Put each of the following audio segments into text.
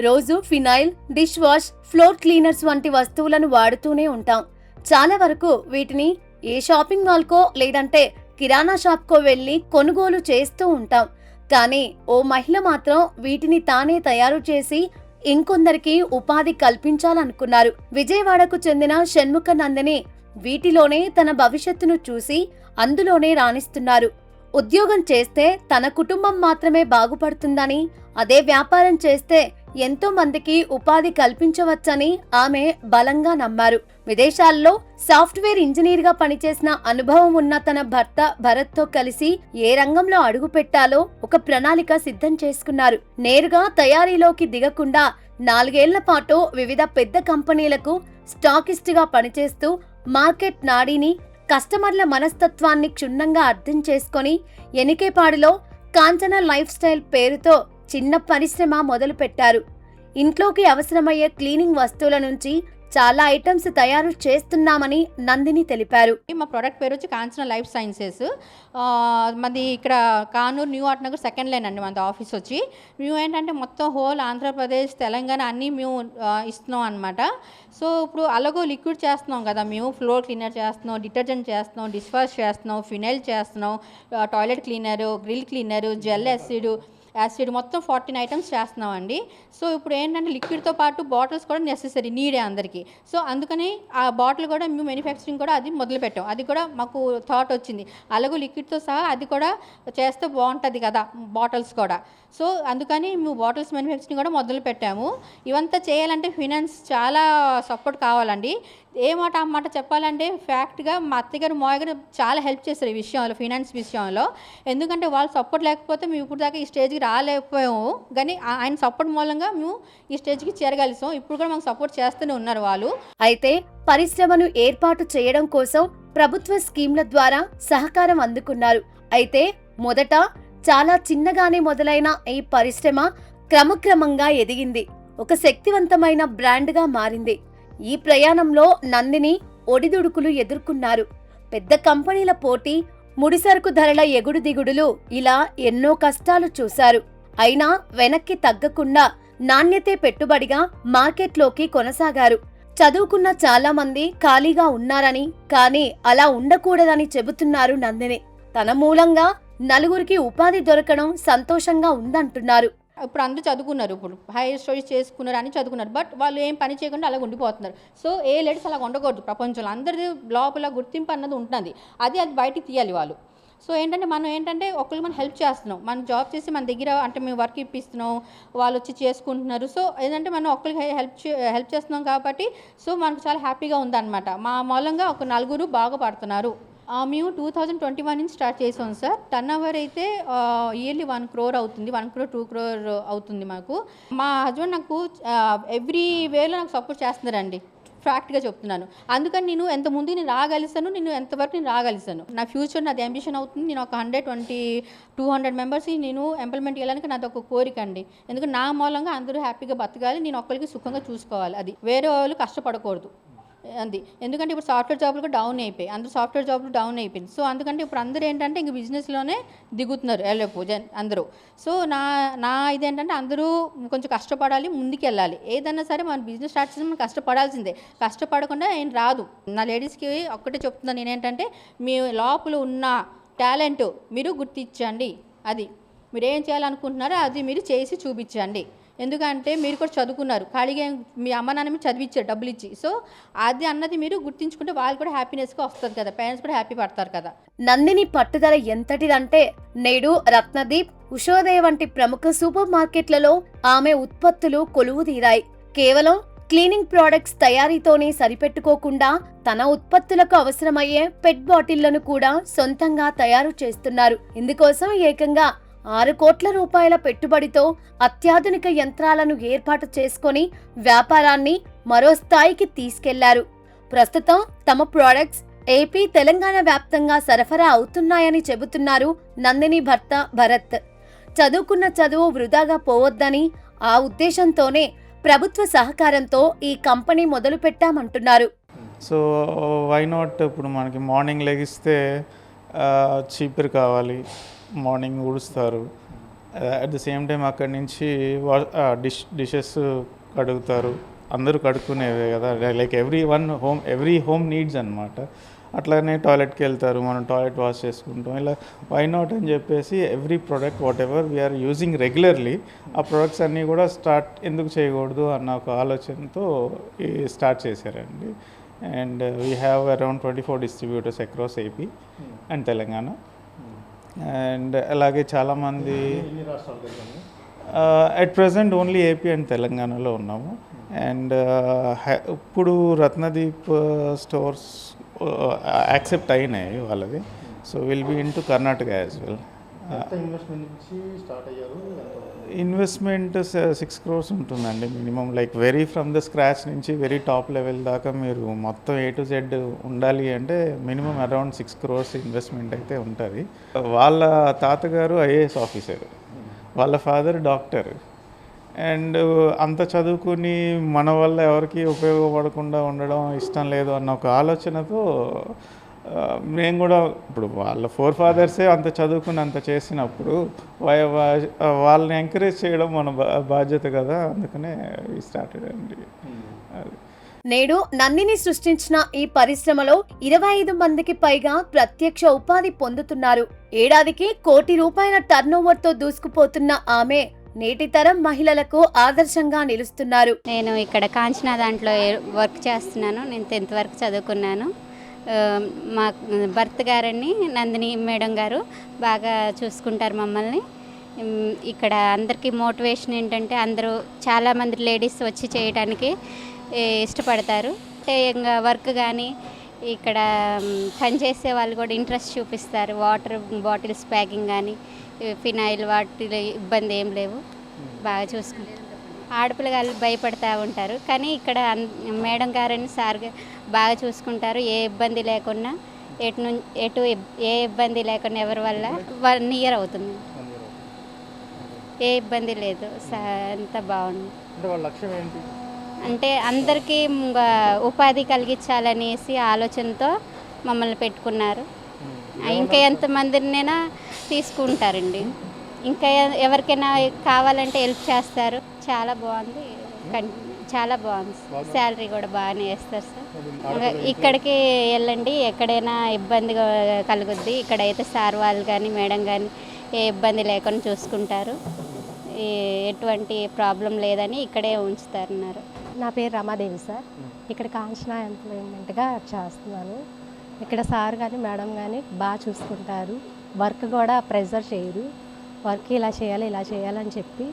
రోజు phenyl, dish wash, floor cleaners వంటి వస్తువులను వాడుతూనే ఉంటాం. చాలా వరకు వీటిని ఏ షాపింగ్ మాల్కో లేదంటే కిరాణా షాప్కో వెళ్లి కొనుగోలు చేస్తూ ఉంటాం. కానీ ఓ మహిళ మాత్రం వీటిని తానే తయారు చేసి ఇంకొందరికి ఉపాధి కల్పించాలనుకున్నారు. విజయవాడకు చెందిన షణ్ముఖ నందిని వీటిలోనే తన భవిష్యత్తును చూసి అందులోనే రాణిస్తున్నారు. ఉద్యోగం చేస్తే తన కుటుంబం మాత్రమే బాగుపడుతుందని, అదే వ్యాపారం చేస్తే ఎంతో మందికి ఉపాధి కల్పించవచ్చని ఆమె బలంగా నమ్మారు. విదేశాల్లో సాఫ్ట్వేర్ ఇంజనీర్ గా పనిచేసిన అనుభవం ఉన్న తన భర్త భరత్ తో కలిసి ఏ రంగంలో అడుగు పెట్టాలో ఒక ప్రణాళిక సిద్ధం చేసుకున్నారు. నేరుగా తయారీలోకి దిగకుండా 4 ఏళ్ల పాటు వివిధ పెద్ద కంపెనీలకు స్టాకిస్ట్ గా పనిచేస్తూ మార్కెట్ నాడీని, కస్టమర్ల మనస్తత్వాన్ని క్షుణ్ణంగా అర్థం చేసుకొని ఎనికేపాడులో కాంచన లైఫ్ స్టైల్ పేరుతో చిన్న పరిశ్రమ మొదలు పెట్టారు. ఇంట్లోకి అవసరమయ్యే క్లీనింగ్ వస్తువుల నుంచి చాలా ఐటమ్స్ తయారు చేస్తున్నామని నందిని తెలిపారు. మా ప్రోడక్ట్ పేరు వచ్చి కాంచన లైఫ్ సైన్సెస్. మాది ఇక్కడ Kanuru new art Nagar second line అండి. మాది ఆఫీస్ వచ్చి మేము ఏంటంటే మొత్తం హోల్ ఆంధ్రప్రదేశ్, తెలంగాణ అన్నీ మేము ఇస్తున్నాం అనమాట. సో ఇప్పుడు అలాగో లిక్విడ్ చేస్తున్నాం కదా, మేము ఫ్లోర్ క్లీనర్ చేస్తున్నాం, డిటర్జెంట్ చేస్తున్నాం, డిష్ వాష్ చేస్తున్నాం, ఫినైల్ చేస్తున్నాం, toilet cleaner, grill cleaner, gel acid మొత్తం 14 ఐటమ్స్ చేస్తున్నామండి. సో ఇప్పుడు ఏంటంటే లిక్విడ్తో పాటు బాటిల్స్ కూడా నెసెసరీ, నీడే అందరికీ. సో అందుకని ఆ బాటిల్ కూడా మేము మ్యానుఫ్యాక్చరింగ్ కూడా అది మొదలుపెట్టాం. అది కూడా మాకు థాట్ వచ్చింది, అలాగే లిక్విడ్తో సహా అది కూడా చేస్తే బాగుంటుంది కదా బాటిల్స్ కూడా. సో అందుకని మేము బాటిల్స్ మ్యానుఫ్యాక్చరింగ్ కూడా మొదలు పెట్టాము. ఇవంతా చేయాలంటే ఫినాన్స్ చాలా సపోర్ట్ కావాలండి. ఏ మాట ఆ మాట చెప్పాలంటే ఫ్యాక్ట్గా మా అత్తగారు మావయ్య గారు చాలా హెల్ప్ చేస్తారు ఈ విషయంలో, ఫినాన్స్ విషయంలో. ఎందుకంటే వాళ్ళు సపోర్ట్ లేకపోతే మేము ఇప్పుడు దాకా ఈ స్టేజ్కి రాలేకపోయాము. కానీ ఆయన సపోర్ట్ మూలంగా మేము ఈ స్టేజ్కి చేరగలిసాం. ఇప్పుడు కూడా మాకు సపోర్ట్ చేస్తూనే ఉన్నారు వాళ్ళు. అయితే పరిశ్రమను ఏర్పాటు చేయడం కోసం ప్రభుత్వ స్కీమ్ల ద్వారా సహకారం అందుకున్నారు. అయితే మొదట చాలా చిన్నగానే మొదలైన ఈ పరిశ్రమ క్రమక్రమంగా ఎదిగింది, ఒక శక్తివంతమైన బ్రాండ్గా మారింది. ఈ ప్రయాణంలో నందిని ఒడిదుడుకులు ఎదుర్కొన్నారు. పెద్ద కంపెనీల పోటీ, ముడిసరుకు ధరల ఎగుడు దిగుడులు, ఇలా ఎన్నో కష్టాలు చూశారు. అయినా వెనక్కి తగ్గకుండా నాణ్యతే పెట్టుబడిగా మార్కెట్లోకి కొనసాగారు. చదువుకున్న చాలా మంది ఖాళీగా ఉన్నారని, కానీ అలా ఉండకూడదని చెబుతున్నారు నందిని. తన మూలంగా నలుగురికి ఉపాధి దొరకడం సంతోషంగా ఉందంటున్నారు. ఇప్పుడు అందరూ చదువుకున్నారు, ఇప్పుడు హైయర్ స్టడీస్ చేసుకున్నారు అని చదువుకున్నారు, బట్ వాళ్ళు ఏం పని చేయకుండా అలా ఉండిపోతున్నారు. సో ఏ లేడీస్ అలా ఉండకూడదు. ప్రపంచంలో అందరిది లోపల గుర్తింపు అన్నది ఉంటుంది, అది బయటికి తీయాలి వాళ్ళు. సో ఏంటంటే మనం ఒకరికి మనం హెల్ప్ చేస్తున్నాం, మనం జాబ్ చేసి మన దగ్గర అంటే మేము వర్క్ ఇప్పిస్తున్నాం, వాళ్ళు వచ్చి చేసుకుంటున్నారు. సో ఏంటంటే మనం ఒకరికి హెల్ప్ చేస్తున్నాం కాబట్టి సో మనకు చాలా హ్యాపీగా ఉందన్నమాట. మా మూలంగా ఒక నలుగురు బాగుపడుతున్నారు. మేము 2021 నుంచి స్టార్ట్ చేసాం సార్. టర్న్ ఓవర్ అయితే ఇయర్లీ 1 crore అవుతుంది, 1 crore 2 crore అవుతుంది మాకు. మా హస్బెండ్ నాకు ఎవ్రీ వేలో నాకు సపోర్ట్ చేస్తున్నారండి, ఫ్యాక్ట్గా చెప్తున్నాను. అందుకని నేను ఎంత ముందు నేను రాగలిసాను, నేను ఎంతవరకు నేను రాగలిసాను. నా ఫ్యూచర్ నాది అంబిషన్ అవుతుంది. నేను ఒక 120-200 మెంబర్స్కి నేను ఎంప్లాయ్మెంట్ ఇవ్వడానికి నాది ఒక కోరిక అండి. ఎందుకంటే నా మూలంగా అందరూ హ్యాపీగా బతకాలి, నేను ఒక్కరికి సుఖంగా చూసుకోవాలి. అది వేరే వాళ్ళు కష్టపడకూడదు అంది. ఎందుకంటే ఇప్పుడు సాఫ్ట్వేర్ జాబ్లు కూడా డౌన్ అయిపోయి, అందరూ సాఫ్ట్వేర్ జాబ్లు డౌన్ అయిపోయింది. సో అందుకంటే ఇప్పుడు అందరూ ఏంటంటే ఇంక బిజినెస్లోనే దిగుతున్నారు ఎల్లపు అందరూ. సో నా ఇదేంటంటే అందరూ కొంచెం కష్టపడాలి, ముందుకు వెళ్ళాలి. ఏదన్నా సరే మన బిజినెస్ స్టార్ట్ చేసి మనం కష్టపడాల్సిందే, కష్టపడకుండా ఏం రాదు. నా లేడీస్కి ఒక్కటే చెప్తున్నాను నేనేంటంటే, మీ లోపల ఉన్న టాలెంట్ మీరు గుర్తించండి. అది మీరు ఏం చేయాలనుకుంటున్నారో అది మీరు చేసి చూపించండి. ఎందుకంటే మీరు కూడా చదువుకున్నారు, ఖాళీగా మీ అమ్మ నాన్న మీరు చదివించారు డబ్బులు ఇచ్చి. సో అది అన్నది మీరు గుర్తించుకుంటే వాళ్ళు కూడా హ్యాపీనెస్గా వస్తుంది కదా, పేరెంట్స్ కూడా హ్యాపీ పడతారు కదా. నందిని పట్టుదల ఎంతటిదంటే నేడు రత్నదీప్, ఉషోదయ వంటి ప్రముఖ సూపర్ మార్కెట్లలో ఆమె ఉత్పత్తులు కొలువు తీరాయి. కేవలం క్లీనింగ్ ప్రోడక్ట్స్ తయారీతోనే సరిపెట్టుకోకుండా తన ఉత్పత్తులకు అవసరమయ్యే పెట్ బాటిళ్లను కూడా సొంతంగా తయారు చేస్తున్నారు. ఇందుకోసం ఏకంగా 6 కోట్ల రూపాయల పెట్టుబడితో అత్యాధునిక యంత్రాలను ఏర్పాటు చేసుకొని వ్యాపారాన్ని మరో స్థాయికి తీసుకెళ్లారు. ప్రస్తుతం తమ ప్రోడక్ట్స్ ఏపీ, తెలంగాణ వ్యాప్తంగా సరఫరా అవుతున్నాయని చెబుతున్నారు నందిని భర్త భరత్. చదువుకున్న చదువు వృధాగా పోవద్దని ఆ ఉద్దేశంతోనే ప్రభుత్వ సహకారంతో ఈ కంపెనీ మొదలు పెట్టామంటున్నారు. సో వై నాట్, ఇప్పుడు మనకి మార్నింగ్ లెగిస్తే చీపురు కావాలి, మార్నింగ్ ఊడుస్తారు, అట్ ద సేమ్ టైం అక్కడి నుంచి డిషెస్ కడుగుతారు, అందరూ కడుక్కునేవే కదా, లైక్ ఎవ్రీ హోమ్ నీడ్స్ అనమాట. అట్లానే టాయిలెట్కి వెళ్తారు, మనం టాయిలెట్ వాష్ చేసుకుంటాం. ఇలా వై నాట్ అని చెప్పేసి every product whatever we're using regularly ఆ ప్రొడక్ట్స్ అన్నీ కూడా ఎందుకు చేయకూడదు అన్న ఒక ఆలోచనతో స్టార్ట్ చేశారండి. And we have around 24 distributors across AP and Telangana. And అలాగే చాలామంది at present only AP and తెలంగాణలో ఉన్నాము. అండ్ ఇప్పుడు రత్నదీప్ స్టోర్స్ యాక్సెప్ట్ అయినాయి వాళ్ళది. So will be in to Karnataka as well. Investment 6 crores ఉంటుందండి minimum. Like very from the scratch నుంచి very top level దాకా మీరు మొత్తం A to Z ఉండాలి అంటే మినిమం అరౌండ్ 6 crores ఇన్వెస్ట్మెంట్ అయితే ఉంటుంది. వాళ్ళ తాతగారు IAS ఆఫీసర్, వాళ్ళ ఫాదర్ డాక్టర్. అండ్ అంత చదువుకుని మన వల్ల ఎవరికి ఉపయోగపడకుండా ఉండడం ఇష్టం లేదు అన్న ఒక ఆలోచనతో నేను కూడా, ఇప్పుడు వాళ్ళ ఫాదర్సే అంత చదువుకుని అంత చేసినప్పుడు వాళ్ళని ఎంకరేజ్ చేయడం మన బాధ్యత కదా, అందుకనే స్టార్టెడ్ అండి. నేడు నందిని సృష్టించిన ఈ పరిశ్రమలో 25 మందికి పైగా ప్రత్యక్ష ఉపాధి పొందుతున్నారు. ఏడాదికి ₹1 కోటి టర్నోవర్తో దూసుకుపోతున్న ఆమె నేటి తరం మహిళలకు ఆదర్శంగా నిలుస్తున్నారు. నేను ఇక్కడ కాంచనా దాంట్లో వర్క్ చేస్తున్నాను. నేను 10th వరకు చదువుకున్నాను. మా భర్త గారని నందిని మేడం గారు బాగా చూసుకుంటారు మమ్మల్ని. ఇక్కడ అందరికీ మోటివేషన్ ఏంటంటే అందరూ చాలామంది లేడీస్ వచ్చి చేయడానికి ఇష్టపడతారు. అంటే ఇంకా వర్క్ కానీ ఇక్కడ పనిచేసే వాళ్ళు కూడా ఇంట్రెస్ట్ చూపిస్తారు. వాటర్ బాటిల్స్ ప్యాకింగ్ కానీ ఫినాయిల్ వాటిలో ఇబ్బంది ఏం లేవు, బాగా చూసుకుంటారు. ఆడపిల్లగాళ్ళు భయపడతా ఉంటారు, కానీ ఇక్కడ మేడం గారని సార్ బాగా చూసుకుంటారు. ఏ ఇబ్బంది లేకుండా ఎటు ఏ ఇబ్బంది లేకుండా ఎవరి వల్ల 1 year అవుతుంది, ఏ ఇబ్బంది లేదు. అంతా బాగుంది. అంటే అందరికీ ఉపాధి కలిగించాలనేసి ఆలోచనతో మమ్మల్ని పెట్టుకున్నారు. ఇంకా ఎంతమందినైనా తీసుకుంటారండి, ఇంకా ఎవరికైనా కావాలంటే హెల్ప్ చేస్తారు. చాలా బాగుంది, చాలా బాగుంది. శాలరీ కూడా బాగానే వేస్తారు సార్. ఇక్కడికి వెళ్ళండి, ఎక్కడైనా ఇబ్బంది కలుగుద్ది. ఇక్కడైతే సార్ వాళ్ళు కానీ మేడం కానీ ఏ ఇబ్బంది లేకుండా చూసుకుంటారు. ఎటువంటి ప్రాబ్లం లేదని ఇక్కడే ఉంచుతారన్నారు. నా పేరు రమాదేవి సార్. ఇక్కడ కాంచనా ఎంప్లాయ్మెంట్గా చేస్తున్నాను. ఇక్కడ సార్ కానీ మేడం కానీ బాగా చూసుకుంటారు. వర్క్ కూడా ప్రెజర్ చేయరు. వర్క్ ఇలా చేయాలని చెప్పి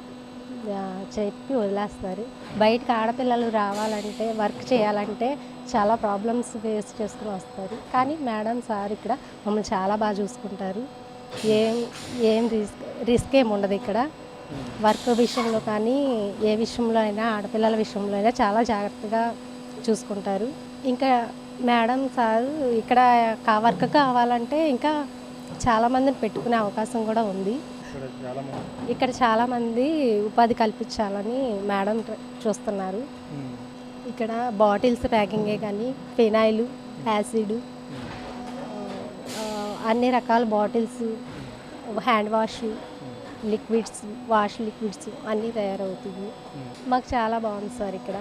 వదిలేస్తారు. బయటకు ఆడపిల్లలు రావాలంటే వర్క్ చేయాలంటే చాలా ప్రాబ్లమ్స్ ఫేస్ చేసుకుని వస్తారు. కానీ మేడం సార్ ఇక్కడ మమ్మల్ని చాలా బాగా చూసుకుంటారు. ఏం రిస్క్ ఏమి ఉండదు ఇక్కడ. వర్క్ విషయంలో కానీ ఏ విషయంలో అయినా ఆడపిల్లల విషయంలో అయినా చాలా జాగ్రత్తగా చూసుకుంటారు. ఇంకా మేడం సార్ ఇక్కడ వర్క్ కావాలంటే ఇంకా చాలామందిని పెట్టుకునే అవకాశం కూడా ఉంది. ఇక్కడ చాలామంది ఉపాధి కల్పించాలని మేడం చూస్తున్నారు. ఇక్కడ బాటిల్స్ ప్యాకింగే కానీ ఫినాయిల్, యాసిడ్, అన్ని రకాల bottles, hand wash liquids, liquids అన్నీ తయారవుతుంది. మాకు చాలా బాగుంది సార్ ఇక్కడ.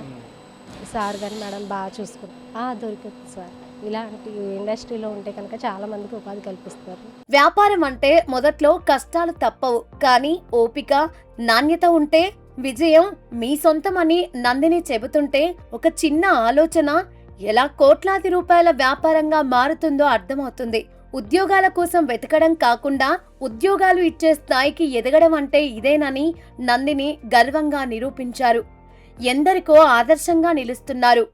సార్ కానీ మేడం బాగా చూసుకుంటారు. దొరుకుతుంది సార్. ఇలాంటి ఇండస్ట్రీలో ఉంటే కనుక చాలా మందికి ఉపాధి కల్పిస్తారు. వ్యాపారం అంటే మొదట్లో కష్టాలు తప్పవు, కానీ ఓపిక, నాణ్యత ఉంటే విజయం మీ సొంతమని నందిని చెబుతుంటే ఒక చిన్న ఆలోచన ఎలా కోట్లాది రూపాయల వ్యాపారంగా మారుతుందో అర్థమవుతుంది. ఉద్యోగాల కోసం వెతకడం కాకుండా ఉద్యోగాలు ఇచ్చే స్థాయికి ఎదగడం అంటే ఇదేనని నందిని గర్వంగా నిరూపించారు. ఎందరికో ఆదర్శంగా నిలుస్తున్నారు.